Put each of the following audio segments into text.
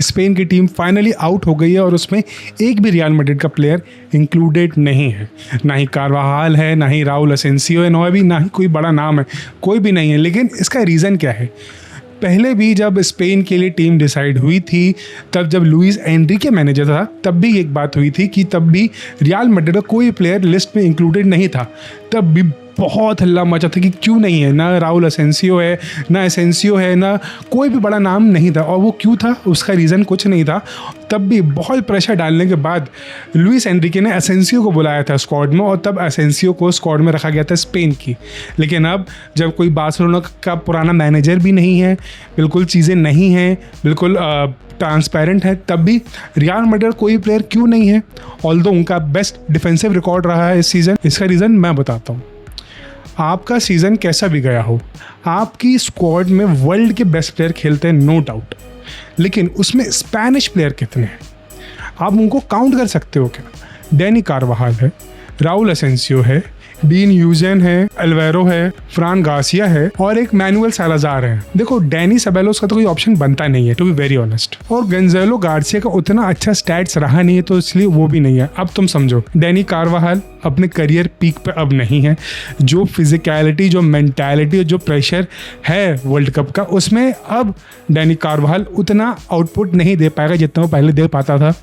Spain की team finally out हो गई है और उसमें एक भी रियल मैड्रिड का प्लेयर इंक्लूडेड नहीं है। ना ही कारवाहाल है, ना ही राउल असेंसियो है, ना ही कोई बड़ा नाम है, कोई भी नहीं है। लेकिन इसका रीज़न क्या है? पहले भी जब स्पेन के लिए टीम डिसाइड हुई थी, तब जब लुइस एनरिके मैनेजर था, तब भी एक बात हुई थी कि तब भी रियल मैड्रिड का कोई प्लेयर लिस्ट में इंक्लूडेड नहीं था। तब भी बहुत हल्ला मचा था कि क्यों नहीं है, ना राउल असेंसियो है, ना एसेंसियो है, ना कोई भी बड़ा नाम नहीं था। और वो क्यों था, उसका रीज़न कुछ नहीं था। तब भी बहुत प्रेशर डालने के बाद लुइस एनरिके ने एसेंसियो को बुलाया था स्क्वाड में, और तब एसेंसियो को स्क्वाड में रखा गया था स्पेन की। लेकिन अब जब कोई बार्सिलोना का पुराना मैनेजर भी नहीं है, बिल्कुल चीज़ें नहीं हैं, बिल्कुल ट्रांसपेरेंट है, तब भी रियल मैड्रिड कोई प्लेयर क्यों नहीं है, ऑल्दो उनका बेस्ट डिफेंसिव रिकॉर्ड रहा है इस सीज़न। इसका रीज़न मैं बताता हूँ। आपका सीज़न कैसा भी गया हो, आपकी स्क्वाड में वर्ल्ड के बेस्ट प्लेयर खेलते हैं, नो डाउट, लेकिन उसमें स्पेनिश प्लेयर कितने हैं आप उनको काउंट कर सकते हो क्या? डैनी कारवाहाल है, राउल असेंसियो है, डीन यूजेन है, अल्वेरो है, फ्रान गार्सिया है और एक मैनुअल सालाजार है। देखो, डैनी सेबालोस का तो कोई ऑप्शन बनता नहीं है, टू बी वेरी ऑनेस्ट, और गंजेलो गार्सिया का उतना अच्छा स्टैट्स रहा नहीं है, तो इसलिए वो भी नहीं है। अब तुम समझो, डैनी कारवाहाल अपने करियर पीक पे अब नहीं है। जो फिजिकलिटी, जो मेंटालिटी, जो प्रेशर है वर्ल्ड कप का, उसमें अब डैनी कारवाहाल उतना आउटपुट नहीं दे पाएगा जितना वो पहले दे पाता था।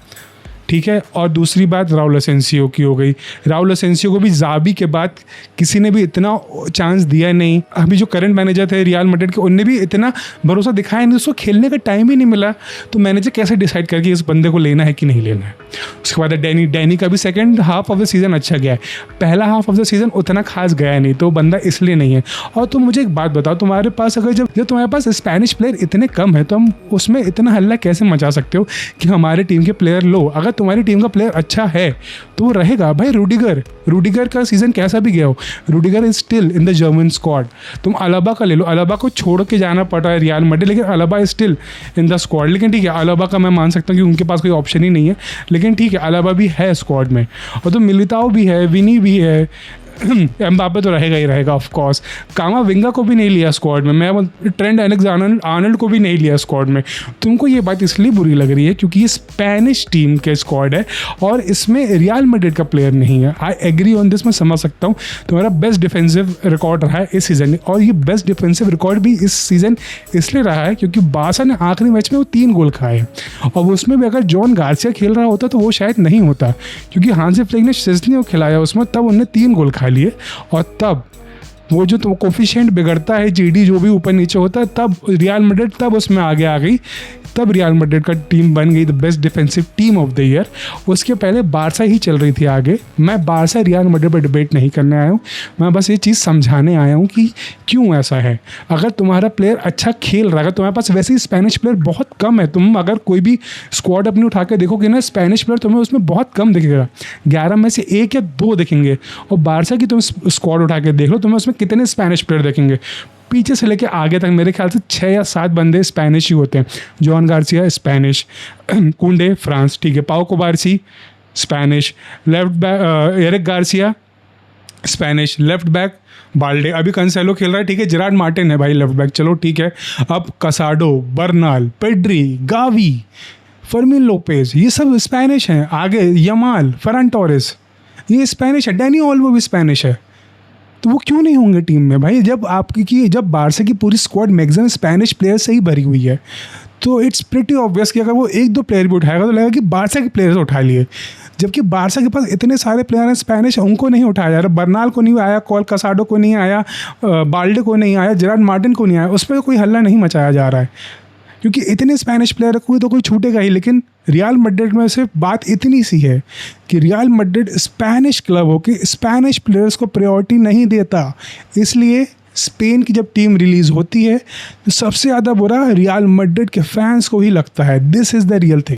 ठीक है। और दूसरी बात राउल असेंसियो की हो गई। राउल असेंसियो को भी ज़ाबी के बाद किसी ने भी इतना चांस दिया नहीं। अभी जो करंट मैनेजर थे रियल मैड्रिड के, उनने भी इतना भरोसा दिखाया नहीं, उसको खेलने का टाइम ही नहीं मिला। तो मैनेजर कैसे डिसाइड करके इस बंदे को लेना है कि नहीं लेना है। उसके बाद डैनी का भी second half of the season अच्छा गया है, पहला हाफ ऑफ द सीज़न उतना खास गया नहीं, तो बंदा इसलिए नहीं है। और तुम मुझे एक बात बताओ, तुम्हारे पास अगर जब तुम्हारे पास स्पेनिश प्लेयर इतने कम है, तो हम उसमें इतना हल्ला कैसे मचा सकते हो कि हमारे टीम के प्लेयर लो? अगर तुम्हारी टीम का प्लेयर अच्छा है तो वो रहेगा। भाई रूडिगर का सीजन कैसा भी गया हो, Rudiger is still in the German squad. तुम अलाबा का ले लो, अलाबा को छोड़ के जाना पड़ रहा है रियल मैड्रिड, लेकिन Alaba is still in the squad. लेकिन ठीक है, अलाबा का मैं मान सकता हूँ कि उनके पास कोई ऑप्शन ही नहीं है, लेकिन ठीक है, अलाबा भी है स्क्वाड में। और तो मिलिताओ भी है, विनी भी है, एम्बापे तो रहेगा ही रहेगा ऑफ कोर्स। कामाविंगा को भी नहीं लिया स्क्वाड में, मैं ट्रेंट आर्नल्ड को भी नहीं लिया स्क्वाड में। तुमको ये बात इसलिए बुरी लग रही है क्योंकि ये स्पेनिश टीम के स्क्वाड है और इसमें रियल मैड्रिड का प्लेयर नहीं है। आई एग्री ऑन दिस, मैं समझ सकता हूँ। तुम्हारा बेस्ट डिफेंसिव रिकॉर्ड रहा है इस सीज़न में, और ये बेस्ट डिफेंसिव रिकॉर्ड भी इस सीज़न इसलिए रहा है क्योंकि बार्सा ने आखिरी मैच में वो 3 गोल खाए, और उसमें भी अगर जॉन गार्सिया खेल रहा होता तो वो शायद नहीं होता, क्योंकि हांसी फ्लिक ने शेज़नी को खिलाया उसमें, तब उन्होंने 3 गोल खा लिए। और तब वो जो तो कोफिशिएंट बिगड़ता है, जीडी जो भी ऊपर नीचे होता है, तब रियल मैड्रिड तब उसमें आगे आ गई, तब रियल मैड्रिड का टीम बन गई the best defensive team of the year. उसके पहले बार्सा ही चल रही थी आगे। मैं बार्सा रियल मैड्रिड पर डिबेट नहीं करने आया हूँ, मैं बस ये चीज़ समझाने आया हूँ कि क्यों ऐसा है। अगर तुम्हारा प्लेयर अच्छा खेल रहा है, तुम्हारे पास वैसे ही स्पेनिश प्लेयर बहुत कम है। तुम अगर कोई भी स्क्वाड अपनी उठा के देखोगे ना, स्पेनिश प्लेयर तुम्हें उसमें बहुत कम दिखेगा, 11 में से 1 या 2 दिखेंगे। और बार्सा की तुम स्क्वाड उठा के देख लो, तुम्हें उसमें कितने स्पेनिश प्लेयर देखेंगे? पीछे से लेके आगे तक मेरे ख्याल से 6 या 7 बंदे स्पेनिश ही होते हैं। Joan Garcia Spanish, Kounde France, ठीक है, Pau Cubarsi Spanish, left back Eric Garcia Spanish, left back Balde, अभी कंसेलो खेल रहा है, ठीक है, जेरार्ड मार्टिन है भाई लेफ्ट बैक, चलो ठीक है। अब कसाडो, Bernal, Pedri, Gavi, Fermin Lopez, ये सब स्पेनिश हैं। आगे यमाल, फरन टोरेस, ये स्पेनिश है। डैनी ओल्मो भी स्पेनिश है। तो वो क्यों नहीं होंगे टीम में भाई? जब बार्सा की पूरी स्क्वाड मैक्सिमम स्पेनिश प्लेयर से ही भरी हुई है, तो इट्स प्रिटी ऑब्वियस कि अगर वो 1-2 प्लेयर भी उठाएगा तो लगेगा कि बार्सा के प्लेयर्स उठा लिए, जबकि बार्सा के पास इतने सारे प्लेयर हैं स्पेनिश, उनको नहीं उठाया जा रहा। बर्नाल को नहीं आया, कॉल कसाडो को नहीं आया, बाल्डे को नहीं आया, जेरार्ड मार्टिन को नहीं आया, उस पर कोई हल्ला नहीं मचाया जा रहा है, क्योंकि इतने स्पेनिश प्लेयर कोई तो कोई छूटेगा ही। लेकिन रियल मैड्रिड में सिर्फ बात इतनी सी है कि रियल मैड्रिड स्पेनिश क्लब हो के स्पेनिश प्लेयर्स को प्रायोरिटी नहीं देता, इसलिए स्पेन की जब टीम रिलीज़ होती है तो सबसे ज़्यादा बुरा रियल मैड्रिड के फैंस को ही लगता है। This is the real thing.